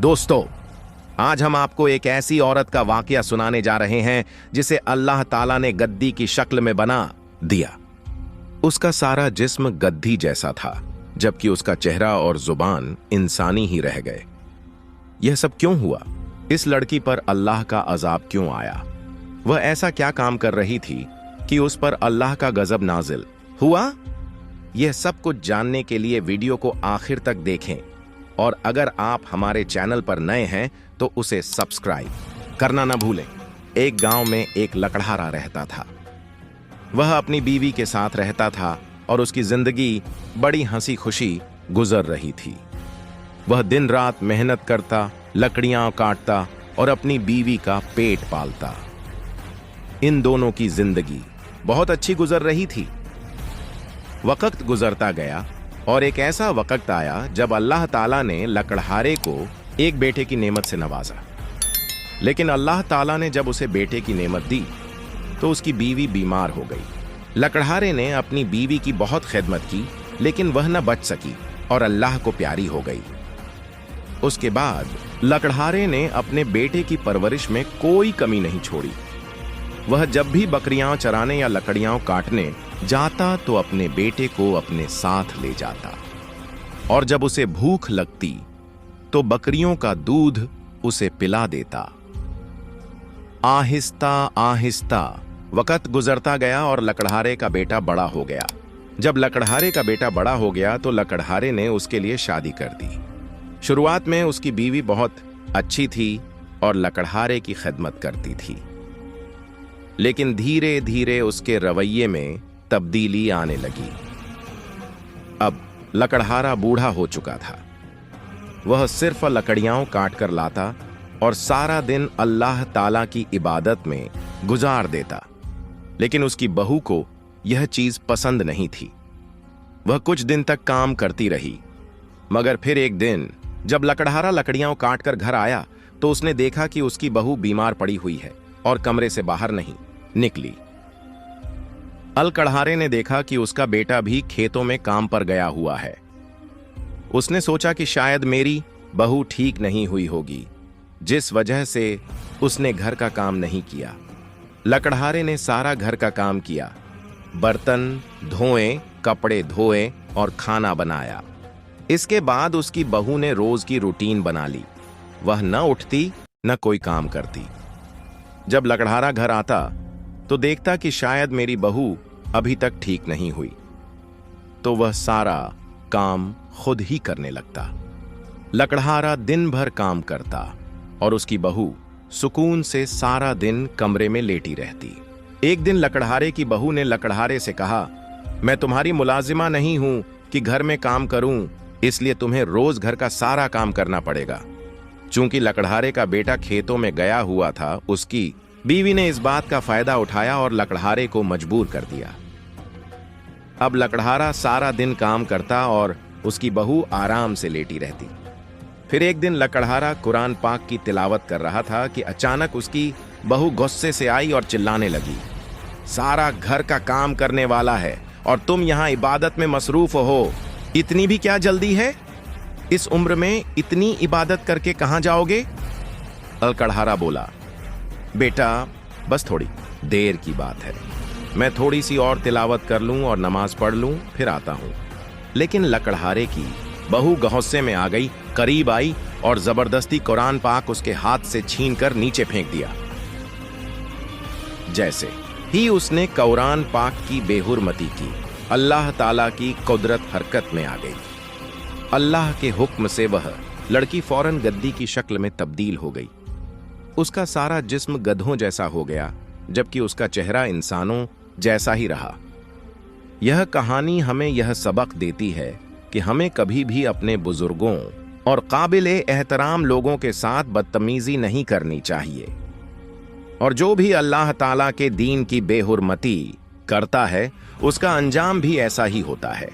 दोस्तों, आज हम आपको एक ऐसी औरत का वाकया सुनाने जा रहे हैं जिसे अल्लाह ताला ने गद्दी की शक्ल में बना दिया। उसका सारा जिस्म गद्दी जैसा था, जबकि उसका चेहरा और जुबान इंसानी ही रह गए। यह सब क्यों हुआ? इस लड़की पर अल्लाह का अजाब क्यों आया? वह ऐसा क्या काम कर रही थी कि उस पर अल्लाह का गजब नाजिल हुआ? यह सब कुछ जानने के लिए वीडियो को आखिर तक देखें, और अगर आप हमारे चैनल पर नए हैं तो उसे सब्सक्राइब करना ना भूलें। एक गांव में एक लकड़हारा रहता था। वह अपनी बीवी के साथ रहता था और उसकी जिंदगी बड़ी हंसी खुशी गुजर रही थी। वह दिन रात मेहनत करता, लकड़ियां काटता और अपनी बीवी का पेट पालता। इन दोनों की जिंदगी बहुत अच्छी गुजर रही थी। वक्त गुजरता गया और एक ऐसा वक्त आया जब अल्लाह ताला ने लकड़हारे को एक बेटे की नेमत से नवाजा। लेकिन अल्लाह ताला ने जब उसे बेटे की नेमत दी तो उसकी बीवी बीमार हो गई। लकड़हारे ने अपनी बीवी की बहुत खिदमत की, लेकिन वह न बच सकी और अल्लाह को प्यारी हो गई। उसके बाद लकड़हारे ने अपने बेटे की परवरिश में कोई कमी नहीं छोड़ी। वह जब भी बकरियां चराने या लकड़ियां काटने जाता तो अपने बेटे को अपने साथ ले जाता, और जब उसे भूख लगती तो बकरियों का दूध उसे पिला देता। आहिस्ता आहिस्ता वक्त गुजरता गया और लकड़हारे का बेटा बड़ा हो गया। जब लकड़हारे का बेटा बड़ा हो गया तो लकड़हारे ने उसके लिए शादी कर दी। शुरुआत में उसकी बीवी बहुत अच्छी थी और लकड़हारे की खिदमत करती थी, लेकिन धीरे धीरे उसके रवैये में तब्दीली आने लगी। अब लकड़हारा बूढ़ा हो चुका था। वह सिर्फ लकड़ियां काट कर लाता और सारा दिन अल्लाह ताला की इबादत में गुजार देता। लेकिन उसकी बहू को यह चीज पसंद नहीं थी। वह कुछ दिन तक काम करती रही, मगर फिर एक दिन जब लकड़हारा लकड़ियां काट कर घर आया तो उसने देखा कि उसकी बहू बीमार पड़ी हुई है और कमरे से बाहर नहीं निकली। लकड़हारे ने देखा कि उसका बेटा भी खेतों में काम पर गया हुआ है। उसने सोचा कि शायद मेरी बहू ठीक नहीं हुई होगी, जिस वजह से उसने घर का काम नहीं किया। लकड़हारे ने सारा घर का काम किया, बर्तन धोए, कपड़े धोए और खाना बनाया। इसके बाद उसकी बहू ने रोज की रूटीन बना ली। वह न उठती न कोई काम करती। जब लकड़हारा घर आता तो देखता कि शायद मेरी बहू अभी तक ठीक नहीं हुई, तो वह सारा काम खुद ही करने लगता। लकड़हारा दिन भर काम करता और उसकी बहू सुकून से सारा दिन कमरे में लेटी रहती। एक दिन लकड़हारे की बहू ने लकड़हारे से कहा, मैं तुम्हारी मुलाजिमा नहीं हूं कि घर में काम करूं, इसलिए तुम्हें रोज घर का सारा काम करना पड़ेगा। चूंकि लकड़हारे का बेटा खेतों में गया हुआ था, उसकी बीवी ने इस बात का फायदा उठाया और लकड़हारे को मजबूर कर दिया। अब लकड़हारा सारा दिन काम करता और उसकी बहू आराम से लेटी रहती। फिर एक दिन लकड़हारा कुरान पाक की तिलावत कर रहा था कि अचानक उसकी बहू गुस्से से आई और चिल्लाने लगी, सारा घर का काम करने वाला है और तुम यहां इबादत में मसरूफ हो। इतनी भी क्या जल्दी है? इस उम्र में इतनी इबादत करके कहां जाओगे? लकड़हारा बोला, बेटा बस थोड़ी देर की बात है, मैं थोड़ी सी और तिलावत कर लूं और नमाज पढ़ लूं, फिर आता हूं। लेकिन लकड़हारे की बहू गुस्से में आ गई, करीब आई और जबरदस्ती कुरान पाक उसके हाथ से छीनकर नीचे फेंक दिया। जैसे ही उसने कुरान पाक की बेहुरमती की, अल्लाह ताला की कुदरत हरकत में आ गई। अल्लाह के हुक्म से वह लड़की फौरन गद्दी की शक्ल में तब्दील हो गई। उसका सारा जिस्म गधों जैसा हो गया, जबकि उसका चेहरा इंसानों जैसा ही रहा। यह कहानी हमें यह सबक देती है कि हमें कभी भी अपने बुजुर्गों और काबिले एहतराम लोगों के साथ बदतमीजी नहीं करनी चाहिए, और जो भी अल्लाह ताला के दीन की बेहुरमती करता है उसका अंजाम भी ऐसा ही होता है।